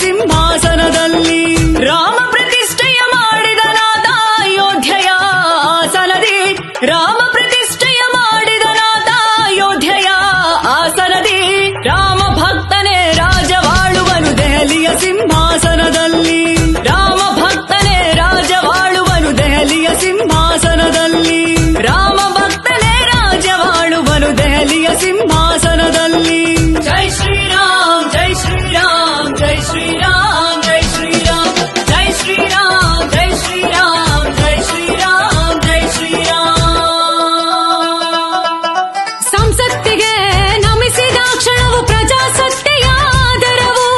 ಸಿಂಹಾಸನದಲ್ಲಿ ರಾಮ ಪ್ರತಿಷ್ಠೆಯ ಮಾಡಿದನಾದ ಅಯೋಧ್ಯೆಯ ಆಸನದಿ ರಾಮ ಪ್ರತಿಷ್ಠೆಯ ಮಾಡಿದನಾದ ಅಯೋಧ್ಯೆಯ ಆಸನದಿ ರಾಮ ಭಕ್ತನೇ ರಾಜವಾಳುವನು ದೆಹಲಿಯ ಸಿಂಹಾಸನದಲ್ಲಿ ರಾಮ ಭಕ್ತನೇ ರಾಜವಾಳುವನು ದೆಹಲಿಯ ಸಿಂಹಾಸನದಲ್ಲಿ ರಾಮ ಭಕ್ತನೇ ರಾಜವಾಳುವನು ದೆಹಲಿಯ ಸಿಂಹಾಸನದಲ್ಲಿ ಜೈ ಶ್ರೀರಾಮ್ ಜೈ ಶ್ರೀರಾಮ್ ಜೈ ಶ್ರೀರಾಮ್ ಜೈ ಶ್ರೀರಾಮ್ ಜೈ ಶ್ರೀರಾಮ್ ಜೈ ಶ್ರೀರಾಮ್ ಜೈ ಶ್ರೀರಾಮ್ ಜೈ ಶ್ರೀರಾಮ್ ಸಂಸತ್ತಿಗೆ ನಮಿಸಿದ ಕ್ಷಣವು ಪ್ರಜಾಸತ್ತೆಯ ಆದರವು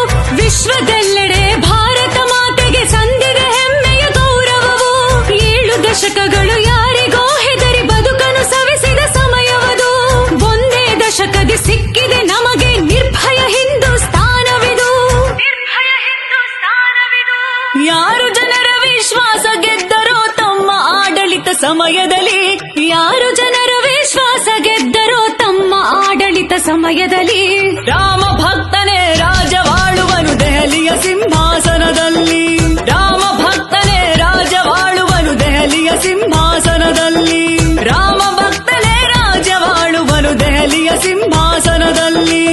ವಿಶ್ವದೆಲ್ಲೆಡೆ ಭಾರತ ಮಾತೆಗೆ ಸಂದಿದೆ ಹೆಮ್ಮೆಯ ಗೌರವವು 7 ದಶಕಗಳು ಯಾರಿಗೋ ಹೆದರಿ ಬದುಕನ್ನು ಸವೆಸಿದ ಸಮಯವದು ಒಂದೇ ದಶಕದಿ ಸಿಕ್ಕಿದೆ ನಮಗೆ ನಿರ್ಭಯ ಹಿಂದೂಸ್ತಾನವಿದು ಯಾರು ಜನರ ವಿಶ್ವಾಸ ಗೆದ್ದರೋ ತಮ್ಮ ಆಡಳಿತ ಸಮಯದಲ್ಲಿ ಯಾರು ಜನರ ವಿಶ್ವಾಸ ಗೆದ್ದರೋ ತಮ್ಮ ಆಡಳಿತ ಸಮಯದಲ್ಲಿ ರಾಮ ಭಕ್ತನೇ ರಾಜವಾಳುವನು ದೆಹಲಿಯ ಸಿಂಹಾಸನದಲ್ಲಿ ರಾಮ ಭಕ್ತನೇ ರಾಜವಾಳುವನು ದೆಹಲಿಯ ಸಿಂಹಾಸನದಲ್ಲಿ ರಾಮ ಭಕ್ತನೇ ರಾಜವಾಳುವನು ದೆಹಲಿಯ ಸಿಂಹಾಸನದಲ್ಲಿ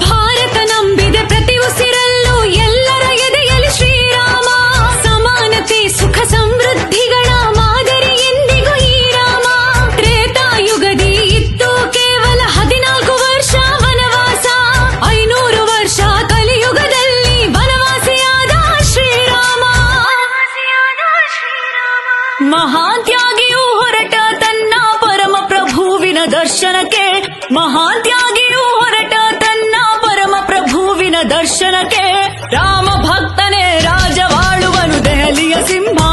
ಭಾರತ ನಂಬಿದೆ ಪ್ರತಿ ಉಸಿರಲ್ಲೂ ಎಲ್ಲರ ಎದೆಯಲ್ಲಿ ಶ್ರೀರಾಮ ಸಮಾನತೆ ಸುಖ ಸಮೃದ್ಧಿಗಳ ಮಾದರಿ ಎಂದಿಗೂ ಈ ರಾಮ ತ್ರೇತಾಯುಗದಿ ಇತ್ತು ಕೇವಲ 14 ವರ್ಷ ವನವಾಸ 500 ವರ್ಷ ಕಲಿಯುಗದಲ್ಲಿ ವನವಾಸಿಯಾದ ಶ್ರೀರಾಮ ಮಹಾತ್ಯಾಗಿಯೂ ಹೊರಟ ತನ್ನ ಪರಮ ಪ್ರಭುವಿನ ದರ್ಶನಕ್ಕೆ ಮಹಾತ್ಯಾಗಿಯೂ ಹೊರಟ ತನ್ನ ಪರಮ ಪ್ರಭುವಿನ ದರ್ಶನಕ್ಕೆ ರಾಮ ಭಕ್ತನೇ ರಾಜವಾಳುವನು ದೆಹಲಿಯ ಸಿಂಹ